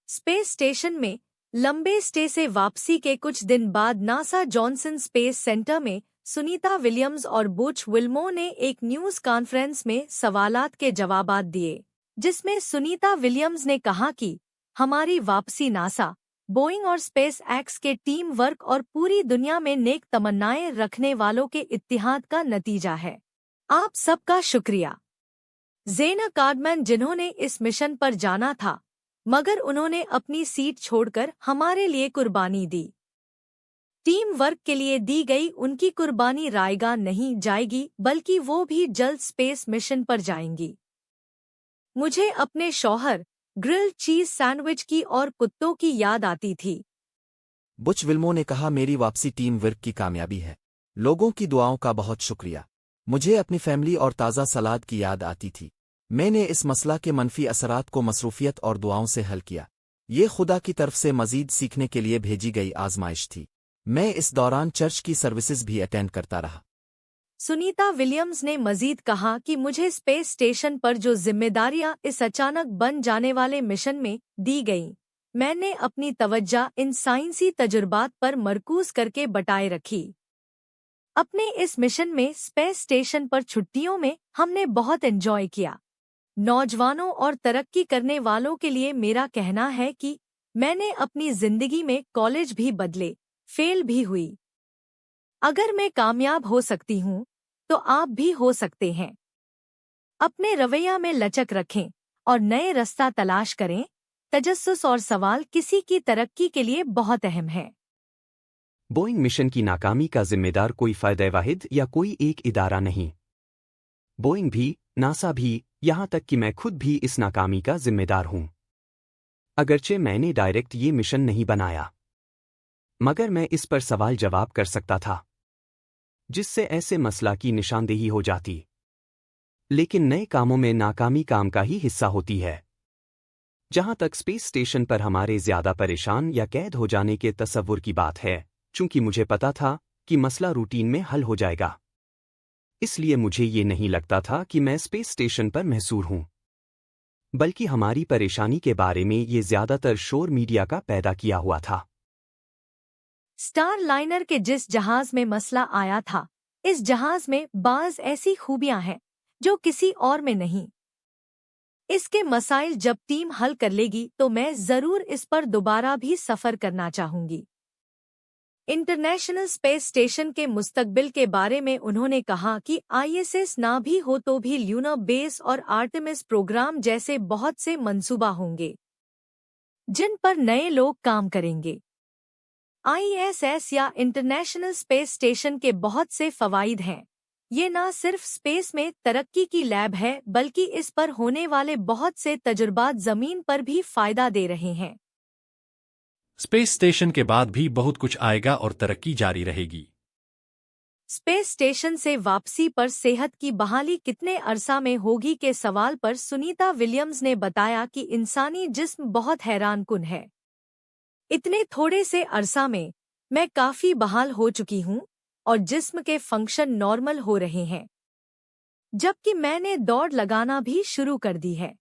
Space station में लंबे stay से वापसी के कुछ दिन बाद नासा जॉनसन स्पेस सेंटर में सुनीता विलियम्स और बुच विल्मोर ने एक न्यूज़ कॉन्फ्रेंस में सवालात के जवाबात दिए, जिसमें सुनीता विलियम्स ने कहा कि हमारी वापसी नासा, बोइंग और स्पेस एक्स के टीम वर्क और पूरी दुनिया में नेक तमन्नाएं रखने वालों के इत्तिहाद का नतीजा है। आप सबका शुक्रिया। ज़ेना कार्डमैन, जिन्होंने इस मिशन पर जाना था मगर उन्होंने अपनी सीट छोड़कर हमारे लिए कुर्बानी दी। टीम वर्क के लिए दी गई उनकी कुर्बानी रायगा नहीं जाएगी, बल्कि वो भी जल्द स्पेस मिशन पर जाएंगी। मुझे अपने शौहर, ग्रिल्ड चीज सैंडविच की और कुत्तों की याद आती थी। बुच विल्मो ने कहा, मेरी वापसी टीम वर्क की कामयाबी है। लोगों की दुआओं का बहुत शुक्रिया। मुझे अपनी फैमिली और ताज़ा सलाद की याद आती थी। मैंने इस मसला के मनफी असरात को मसरूफियत और दुआओं से हल किया। ये खुदा की तरफ से मजीद सीखने के लिए भेजी गई आजमाइश थी। मैं इस दौरान चर्च की सर्विसेज भी अटेंड करता रहा। सुनीता विलियम्स ने मजीद कहा कि मुझे स्पेस स्टेशन पर जो जिम्मेदारियां इस अचानक बन जाने वाले मिशन में दी गईं, मैंने अपनी तवज्जो इन साइंसी तजुर्बात पर मरकूज करके बटाए रखी। अपने इस मिशन में स्पेस स्टेशन पर छुट्टियों में हमने बहुत एंजॉय किया। नौजवानों और तरक्की करने वालों के लिए मेरा कहना है कि मैंने अपनी जिंदगी में कॉलेज भी बदले, फेल भी हुई। अगर मैं कामयाब हो सकती हूँ तो आप भी हो सकते हैं। अपने रवैया में लचक रखें और नए रास्ता तलाश करें। तजस्सुस और सवाल किसी की तरक्की के लिए बहुत अहम है। बोइंग मिशन की नाकामी का जिम्मेदार कोई फ़ायदा वाहिद या कोई एक इदारा नहीं। बोइंग भी, नासा भी, यहाँ तक कि मैं खुद भी इस नाकामी का जिम्मेदार हूँ। अगरचे मैंने डायरेक्ट ये मिशन नहीं बनाया, मगर मैं इस पर सवाल जवाब कर सकता था, जिससे ऐसे मसला की निशानदेही हो जाती। लेकिन नए कामों में नाकामी काम का ही हिस्सा होती है। जहाँ तक स्पेस स्टेशन पर हमारे ज़्यादा परेशान या कैद हो जाने के तसव्वुर की बात है, चूंकि मुझे पता था कि मसला रूटीन में हल हो जाएगा, इसलिए मुझे ये नहीं लगता था कि मैं स्पेस स्टेशन पर महसूर हूं। बल्कि हमारी परेशानी के बारे में ये ज़्यादातर शोर मीडिया का पैदा किया हुआ था। स्टार लाइनर के जिस जहाज में मसला आया था, इस जहाज में बाज़ ऐसी खूबियां हैं जो किसी और में नहीं। इसके मसाइल जब टीम हल कर लेगी तो मैं ज़रूर इस पर दोबारा भी सफ़र करना चाहूंगी। इंटरनेशनल स्पेस स्टेशन के मुस्तकबिल के बारे में उन्होंने कहा कि ISS ना भी हो तो भी ल्यूनर बेस और आर्टेमिस प्रोग्राम जैसे बहुत से मंसूबा होंगे जिन पर नए लोग काम करेंगे। ISS या इंटरनेशनल स्पेस स्टेशन के बहुत से फ़वाइद हैं। ये ना सिर्फ स्पेस में तरक्की की लैब है, बल्कि इस पर होने वाले बहुत से तजुर्बात ज़मीन पर भी फ़ायदा दे रहे हैं। स्पेस स्टेशन के बाद भी बहुत कुछ आएगा और तरक्की जारी रहेगी। स्पेस स्टेशन से वापसी पर सेहत की बहाली कितने अरसा में होगी के सवाल पर सुनीता विलियम्स ने बताया कि इंसानी जिस्म बहुत हैरानकुन है। इतने थोड़े से अरसा में मैं काफ़ी बहाल हो चुकी हूँ और जिस्म के फंक्शन नॉर्मल हो रहे हैं, जबकि मैंने दौड़ लगाना भी शुरू कर दी है।